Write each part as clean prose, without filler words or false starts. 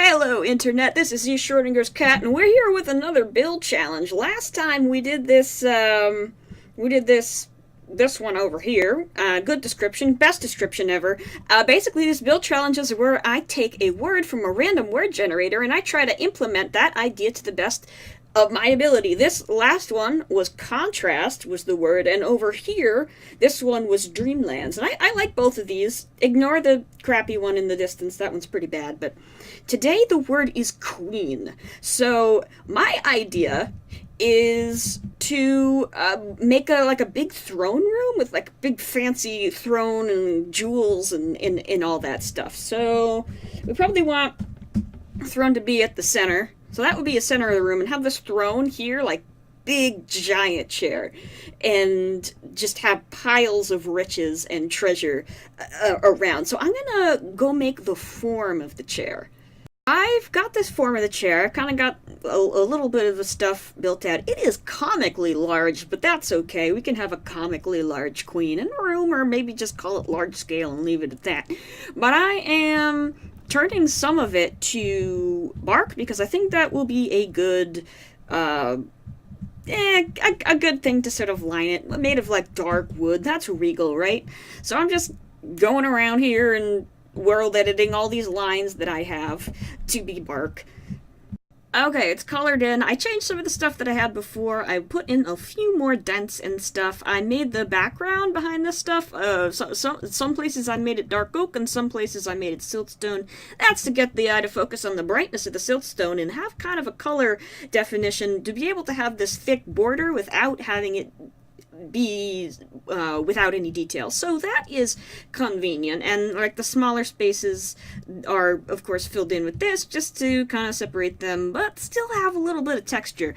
Hello, Internet. This is E. Schrodinger's cat, and we're here with another build challenge. Last time we did this one over here. Good description, best description ever. Basically, this build challenge is where I take a word from a random word generator and I try to implement that idea to the best of my ability. This last one was contrast was the word, and over here this one was dreamlands, and I like both of these. Ignore the crappy one in the distance, that one's pretty bad. But today the word is queen. So my idea is to make a big throne room with like a big fancy throne and jewels and all that stuff. So we probably want the throne to be at the center. So that would be a center of the room, and have this throne here, like big giant chair, and just have piles of riches and treasure around. So I'm gonna go make the form of the chair. I've got this form of the chair. I've kind of got a little bit of the stuff built out. It is comically large, but that's okay. We can have a comically large queen in a room, or maybe just call it large scale and leave it at that. But I am turning some of it to bark because I think that will be a good, a good thing to sort of line it. Made of like dark wood. That's regal, right? So I'm just going around here and world editing all these lines that I have to be bark. Okay, it's colored in. I changed some of the stuff that I had before. I put in a few more dents and stuff. I made the background behind this stuff. Some places I made it dark oak, and some places I made it siltstone. That's to get the eye to focus on the brightness of the siltstone and have kind of a color definition to be able to have this thick border without having it be without any detail. So that is convenient, and like the smaller spaces are of course filled in with this just to kind of separate them, but still have a little bit of texture.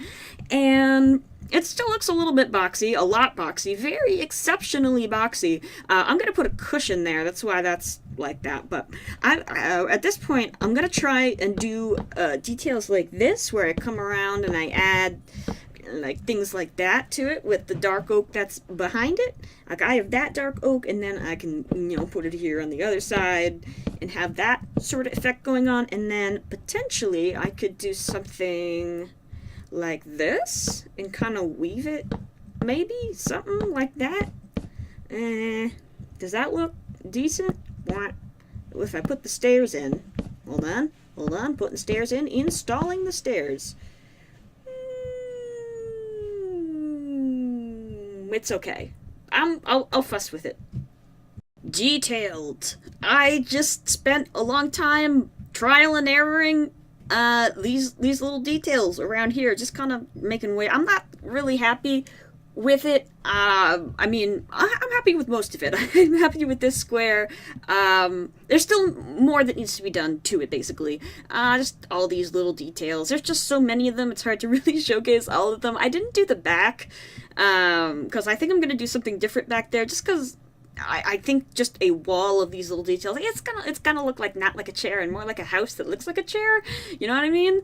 And it still looks a little bit boxy, a lot boxy, very exceptionally boxy. I'm gonna put a cushion there, that's why that's like that. But at this point I'm gonna try and do details like this, where I come around and I add like things like that to it with the dark oak that's behind it. Like I have that dark oak, and then I can, put it here on the other side and have that sort of effect going on. And then potentially I could do something like this and kind of weave it, maybe something like that. Does that look decent? What if I put the stairs in? Hold on, putting stairs in, installing the stairs. It's okay. I'll fuss with it. Detailed. I just spent a long time trial and erroring these little details around here, just kind of making way. I'm not really happy with it. I mean, I'm happy with most of it. I'm happy with this square. There's still more that needs to be done to it, basically. Just all these little details. There's just so many of them, it's hard to really showcase all of them. I didn't do the back, because I think I'm gonna do something different back there, just because I think just a wall of these little details, it's gonna look like not like a chair and more like a house that looks like a chair. You know what I mean?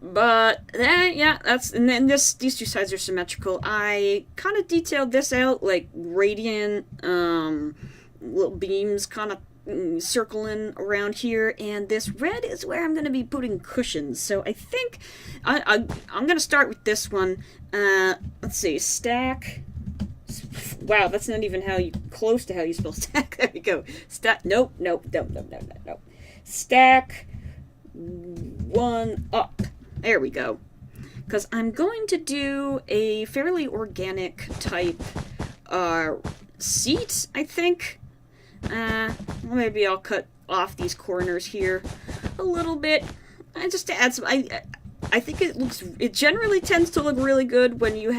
But then, yeah, and then these two sides are symmetrical. I kind of detailed this out, like radiant, little beams kind of circling around here, and this red is where I'm going to be putting cushions. So I think I'm going to start with this one. Let's see, stack. Wow, that's not even close to how you spell stack. There we go. Nope. Stack one up. There we go. Because I'm going to do a fairly organic type seat, I think. Maybe I'll cut off these corners here a little bit. Just to add some... I think it generally tends to look really good when you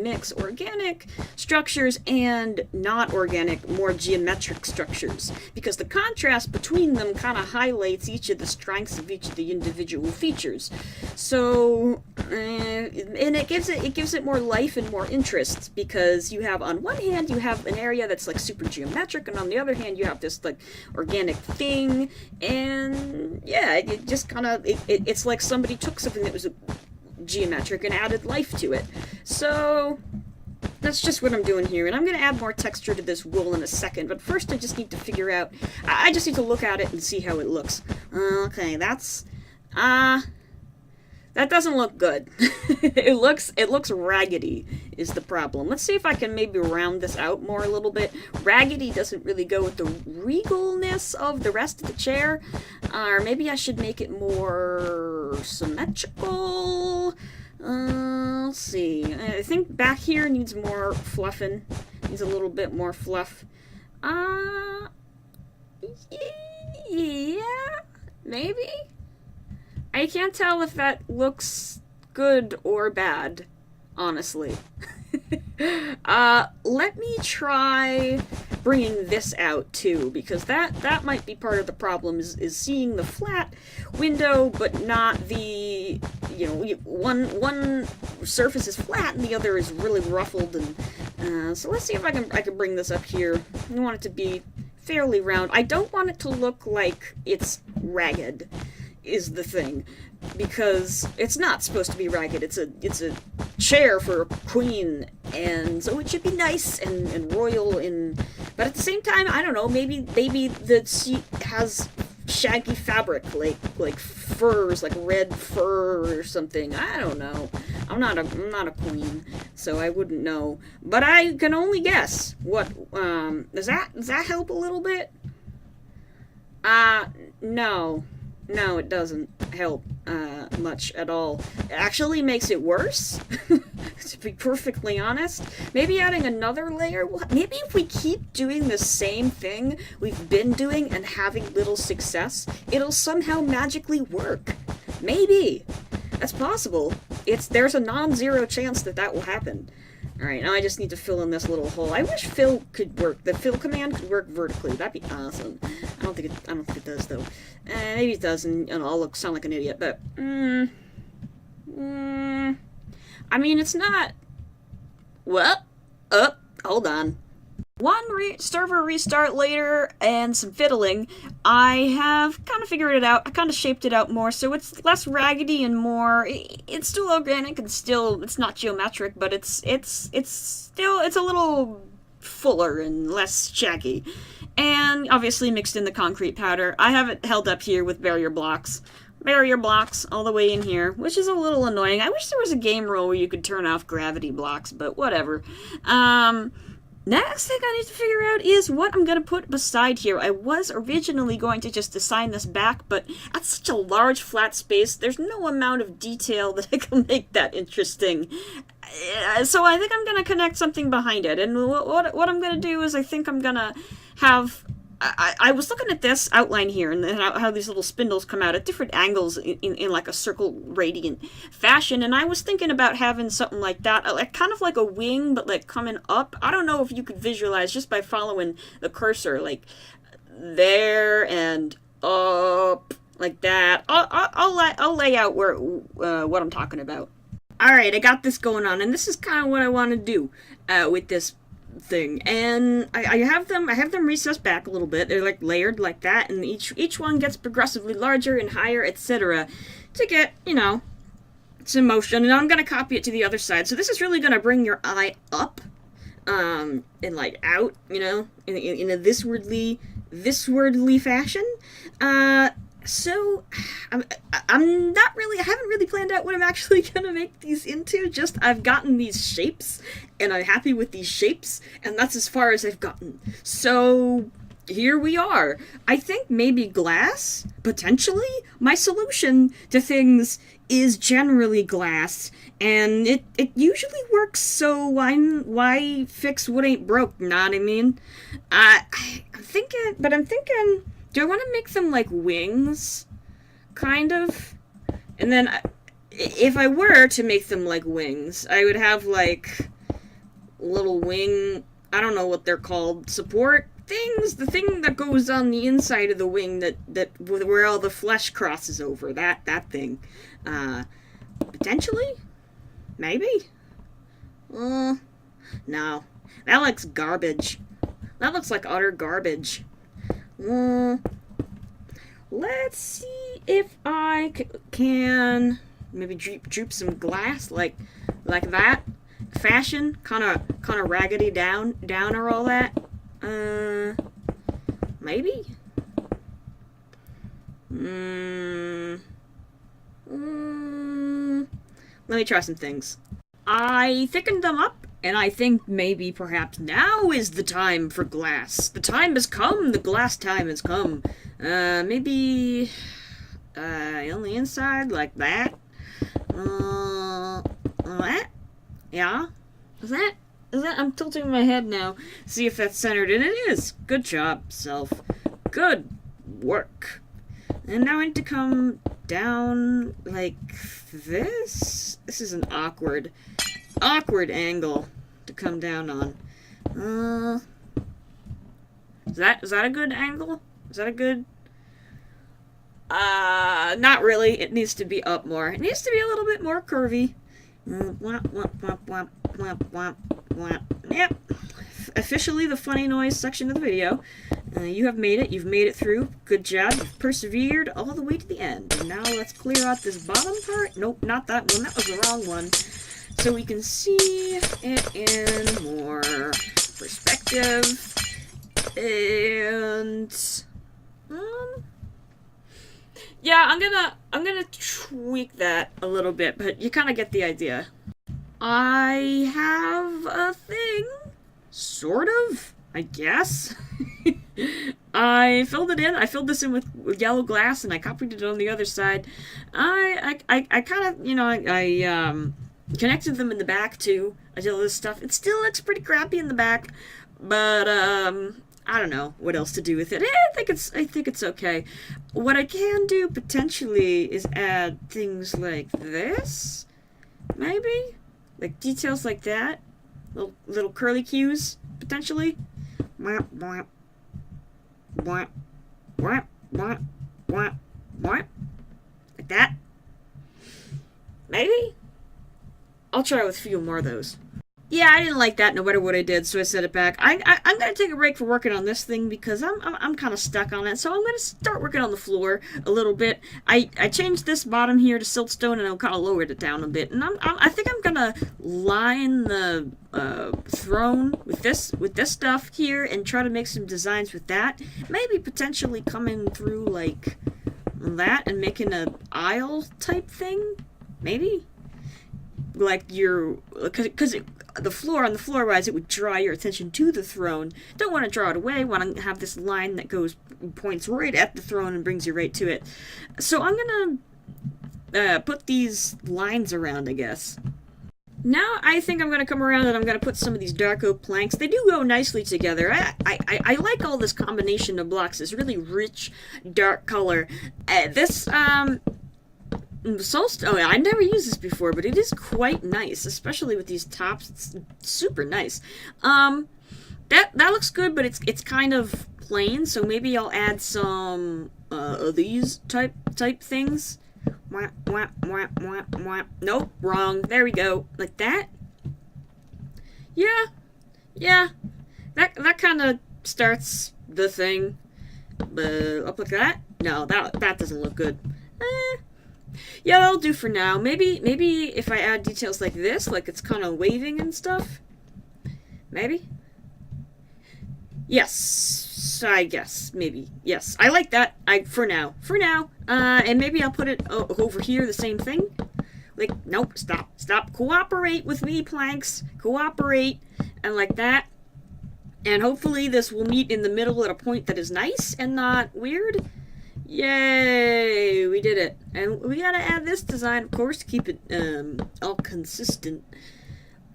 mix organic structures and not organic, more geometric structures, because the contrast between them kind of highlights each of the strengths of each of the individual features. So, and it gives it more life and more interest, because you have, on one hand, you have an area that's like super geometric, and on the other hand, you have this like organic thing, and yeah, it just kind of it's like somebody took something that was geometric and added life to it. So that's just what I'm doing here, and I'm going to add more texture to this wool in a second, but first I just need to figure out, I just need to look at it and see how it looks. Okay, that's, that doesn't look good. It looks raggedy is the problem. Let's see if I can maybe round this out more a little bit. Raggedy doesn't really go with the regalness of the rest of the chair. Or maybe I should make it more symmetrical. Let's see. I think back here needs more fluffing. Needs a little bit more fluff. Yeah, maybe? I can't tell if that looks good or bad, honestly. Let me try bringing this out too, because that might be part of the problem, is seeing the flat window, but not the, you know, one surface is flat and the other is really ruffled, and so let's see if I can bring this up here. I want it to be fairly round. I don't want it to look like it's ragged, is the thing, because it's not supposed to be ragged. It's a chair for a queen, and so it should be nice and royal, but at the same time, I don't know, maybe the seat has shaggy fabric, like furs, like red fur or something. I don't know. I'm not a queen, so I wouldn't know. But I can only guess. What does that help a little bit? No. No, it doesn't help much at all. It actually makes it worse, to be perfectly honest. Maybe adding another layer. Maybe if we keep doing the same thing we've been doing and having little success, it'll somehow magically work. Maybe. That's possible. There's a non-zero chance that will happen. Alright, now I just need to fill in this little hole. I wish fill could work. The fill command could work vertically. That'd be awesome. I don't think it does, though. Maybe it does, and I'll sound like an idiot, but... I mean, it's not... Well, hold on. One server restart later and some fiddling, I have kind of figured it out. I kind of shaped it out more, so it's less raggedy and more. It's still organic and still it's not geometric, but it's still a little fuller and less shaggy. And obviously mixed in the concrete powder. I have it held up here with barrier blocks. Barrier blocks all the way in here, which is a little annoying. I wish there was a game rule where you could turn off gravity blocks, but whatever. Next thing I need to figure out is what I'm going to put beside here. I was originally going to just assign this back, but that's such a large flat space, there's no amount of detail that I can make that interesting. So I think I'm going to connect something behind it, and what I'm going to do is I think I'm going to have... I was looking at this outline here and how these little spindles come out at different angles in like a circle radiant fashion, and I was thinking about having something like that, like kind of like a wing, but like coming up. I don't know if you could visualize just by following the cursor, like there and up, like that. I'll lay out what I'm talking about. All right, I got this going on, and this is kind of what I want to do with this thing, and I have them recessed back a little bit. They're like layered like that, and each one gets progressively larger and higher, etc., to get, you know, some motion. And I'm gonna copy it to the other side, so this is really gonna bring your eye up and like out, you know, in a thiswardly fashion. So, I'm not really, I haven't really planned out what I'm actually gonna make these into, just I've gotten these shapes, and I'm happy with these shapes, and that's as far as I've gotten. So, here we are. I think maybe glass, potentially? My solution to things is generally glass, and it usually works, so why fix what ain't broke, know what I mean? I'm thinking, do I want to make them like wings? Kind of. And then, if I were to make them like wings, I would have like little wing, I don't know what they're called, support things? The thing that goes on the inside of the wing that where all the flesh crosses over, that thing. Potentially? Maybe? No. That looks garbage. That looks like utter garbage. Let's see if I can maybe droop some glass like that. fashion, kind of raggedy downer all that. Maybe. Let me try some things. I thickened them up, and I think maybe perhaps now is the time for glass. The time has come. The glass time has come. Maybe on the inside like that. That? Yeah. Is that? I'm tilting my head now. See if that's centered, and it is. Good job, self. Good work. And now I need to come down like this. This is an awkward angle to come down on. Is that a good angle? Is that a good? Not really. It needs to be up more. It needs to be a little bit more curvy. Yep. Officially the funny noise section of the video. You have made it. You've made it through. Good job. You've persevered all the way to the end. And now let's clear out this bottom part. Nope, not that one. That was the wrong one. So we can see it in more perspective. And yeah, I'm gonna tweak that a little bit, but you kind of get the idea. I have a thing, sort of, I guess. I filled it in. I filled this in with yellow glass, and I copied it on the other side. I kind of, I connected them in the back too. I did all this stuff. It still looks pretty crappy in the back, but I don't know what else to do with it. I think it's okay. What I can do potentially is add things like this, maybe, like details like that, little curly cues potentially. Like that. Maybe. I'll try with a few more of those. Yeah, I didn't like that no matter what I did, so I set it back. I'm gonna take a break for working on this thing because I'm kind of stuck on it. So I'm gonna start working on the floor a little bit. I changed this bottom here to siltstone, and I kind of lowered it down a bit. And I think I'm gonna line the throne with this stuff here and try to make some designs with that. Maybe potentially coming through like that and making an aisle type thing. Maybe. Like because the floor on the floor wise, it would draw your attention to the throne. Don't want to draw it away. Want to have this line that points right at the throne and brings you right to it. So I'm gonna put these lines around, I guess. Now I think I'm gonna come around and I'm gonna put some of these dark oak planks. They do go nicely together. I like all this combination of blocks. This really rich dark color. Soulstone, I never used this before, but it is quite nice, especially with these tops. It's super nice. That looks good, but it's kind of plain, so maybe I'll add some of these type things. Nope, wrong. There we go. Like that. Yeah. That kind of starts the thing. But up like that? No, that doesn't look good. Yeah, that'll do for now. Maybe if I add details like this, like it's kind of waving and stuff. Maybe? Yes, I guess. Maybe. Yes, I like that. For now. And maybe I'll put it over here, the same thing. Like, nope, stop. Cooperate with me, planks. Cooperate. And like that. And hopefully this will meet in the middle at a point that is nice and not weird. Yay! We did it. And we gotta add this design, of course, to keep it all consistent.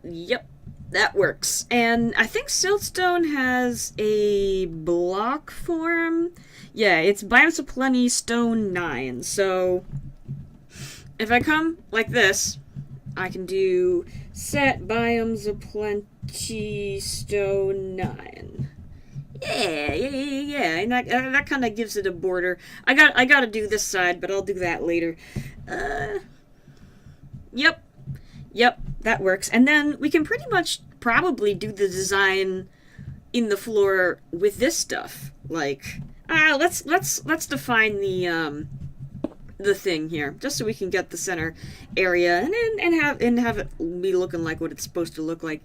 Yep, that works. And I think siltstone has a block form. Yeah, it's Biomes of Plenty Stone 9. So if I come like this, I can do set Biomes of Plenty Stone 9. Yeah, and that kind of gives it a border. I gotta do this side, but I'll do that later. Yep, that works. And then we can pretty much probably do the design in the floor with this stuff. Like, let's define the the thing here, just so we can get the center area and have it be looking like what it's supposed to look like.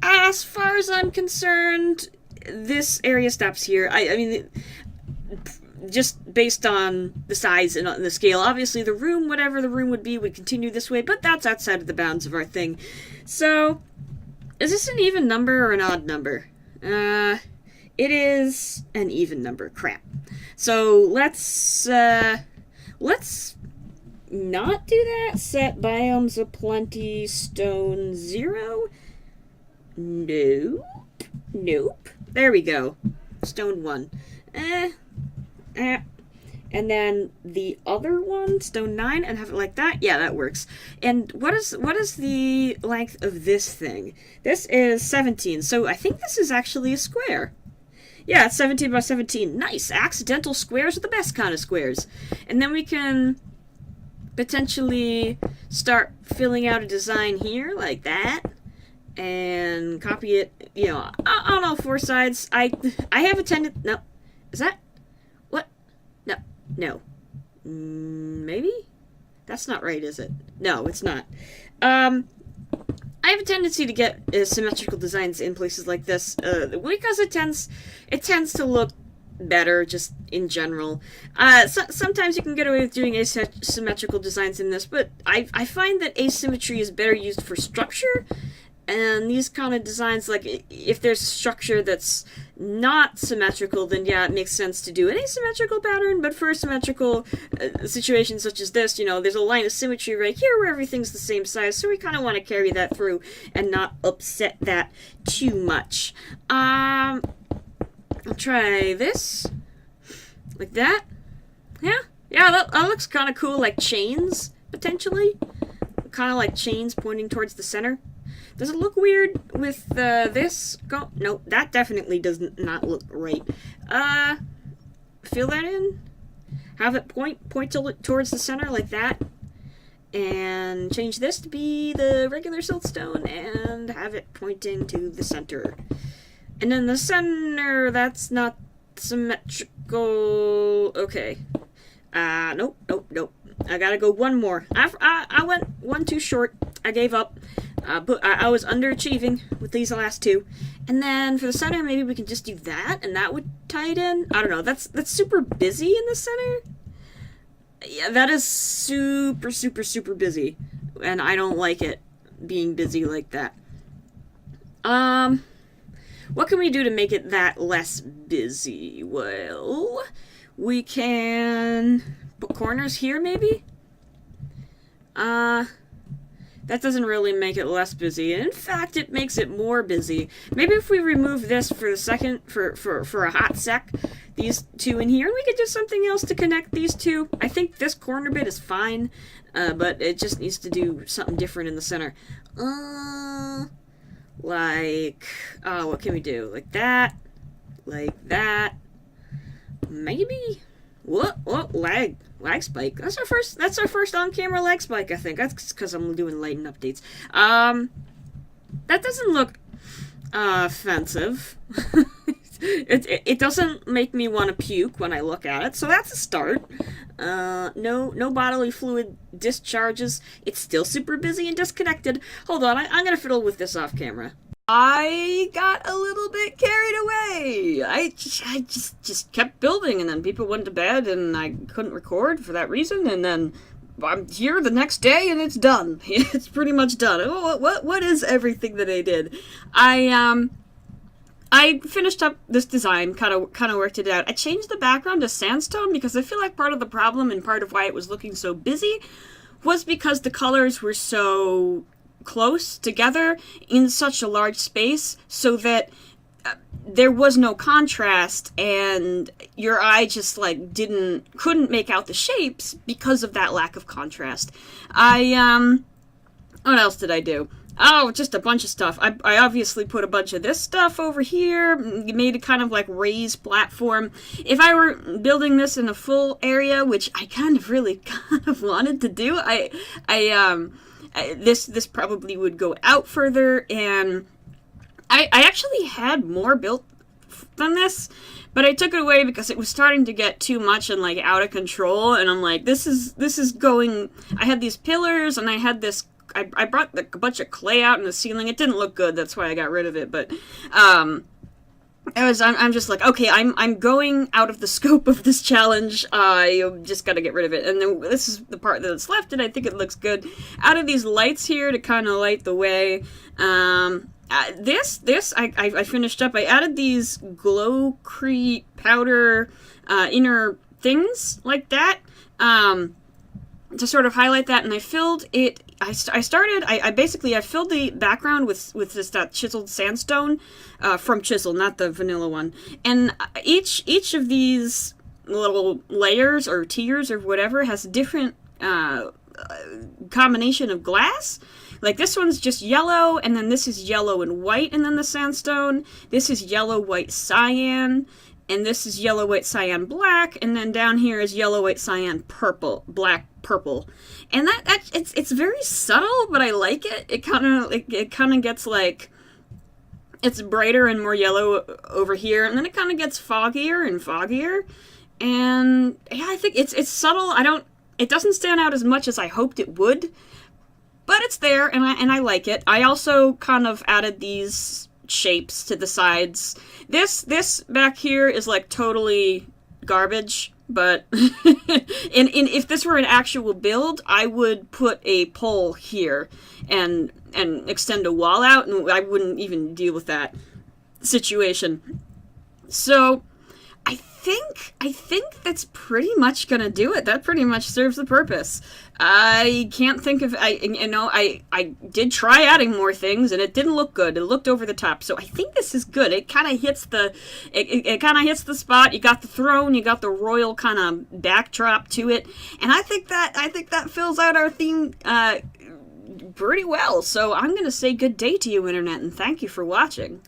As far as I'm concerned, this area stops here. I mean, just based on the size and the scale, obviously the room, whatever the room would be, would continue this way, but that's outside of the bounds of our thing. So, is this an even number or an odd number? It is an even number. Crap. So, let's not do that. Set biomes aplenty, stone 0. Nope. Nope. There we go. Stone 1. And then the other one, stone 9, and have it like that. Yeah, that works. And what is the length of this thing? This is 17, so I think this is actually a square. Yeah, it's 17 by 17. Nice. Accidental squares are the best kind of squares. And then we can potentially start filling out a design here like that. And copy it, you know, on all four sides. I have a tendency... No. Is that... What? No. No. Maybe? That's not right, is it? No, it's not. I have a tendency to get symmetrical designs in places like this, because it tends to look better, just in general. Sometimes you can get away with doing asymmetrical designs in this, but I find that asymmetry is better used for structure. And these kind of designs, like, if there's a structure that's not symmetrical, then yeah, it makes sense to do an asymmetrical pattern, but for a symmetrical situation such as this, you know, there's a line of symmetry right here where everything's the same size, so we kind of want to carry that through and not upset that too much. I'll try this. Like that. Yeah, that looks kind of cool, like chains, potentially. Kind of like chains pointing towards the center. Does it look weird with this? No, that definitely does not look right. Fill that in. Have it point towards the center like that. And change this to be the regular siltstone and have it pointing to the center. And then the center, that's not symmetrical. Okay. Nope. I gotta go one more. I went one too short. I gave up. But I was underachieving with these last two. And then for the center, maybe we can just do that, and that would tie it in. I don't know. That's super busy in the center. Yeah, that is super, super, super busy. And I don't like it being busy like that. What can we do to make it that less busy? Well, we can put corners here, maybe? That doesn't really make it less busy. In fact, it makes it more busy. Maybe if we remove this for the second, for a hot sec, these two in here, and we could do something else to connect these two. I think this corner bit is fine, but it just needs to do something different in the center. What can we do? Like that. Maybe? What? Lag spike. That's our first on-camera lag spike, I think. That's because I'm doing lighting updates. That doesn't look offensive. It doesn't make me want to puke when I look at it, so that's a start. No bodily fluid discharges. It's still super busy and disconnected. Hold on, I'm gonna fiddle with this off camera. I got a little bit carried away. I just kept building, and then people went to bed, and I couldn't record for that reason, and then I'm here the next day, and it's done. It's pretty much done. What is everything that I did? I finished up this design, kind of worked it out. I changed the background to sandstone because I feel like part of the problem and part of why it was looking so busy was because the colors were so close together in such a large space, so that there was no contrast, and your eye just like couldn't make out the shapes because of that lack of contrast. What else did I do? Oh, just a bunch of stuff. I obviously put a bunch of this stuff over here, made a kind of like raised platform. If I were building this in a full area, which I kind of wanted to do, this probably would go out further, and I actually had more built than this, but I took it away because it was starting to get too much and like out of control, and I'm like, this is going. I had these pillars, and I had this. I brought a bunch of clay out in the ceiling. It didn't look good. That's why I got rid of it. But I'm just like, okay, I'm going out of the scope of this challenge. You just gotta get rid of it. And then this is the part that's left, and I think it looks good. Out of these lights here to kind of light the way. This I finished up. I added these Glowcrete powder inner things like that to sort of highlight that, and I filled it. I filled the background with that chiseled sandstone from Chisel, not the vanilla one. And each of these little layers or tiers or whatever has a different combination of glass. Like this one's just yellow, and then this is yellow and white, and then the sandstone. This is yellow, white, cyan, and this is yellow, white, cyan, black, and then down here is yellow, white, cyan, purple, black, purple. And that it's very subtle, but I like it. It kind of gets like, it's brighter and more yellow over here, and then it kind of gets foggier and foggier. And yeah, I think it's subtle. It doesn't stand out as much as I hoped it would, but it's there, and I like it. I also kind of added these shapes to the sides. This back here is like totally garbage, but if this were an actual build, I would put a pole here and extend a wall out, and I wouldn't even deal with that situation. So I think that's pretty much gonna do it. That pretty much serves the purpose. I can't think of, I did try adding more things, and it didn't look good. It looked over the top. So I think this is good. It kind of hits it kind of hits the spot. You got the throne, you got the royal kind of backdrop to it, and I think that fills out our theme pretty well. So I'm gonna say good day to you, Internet, and thank you for watching.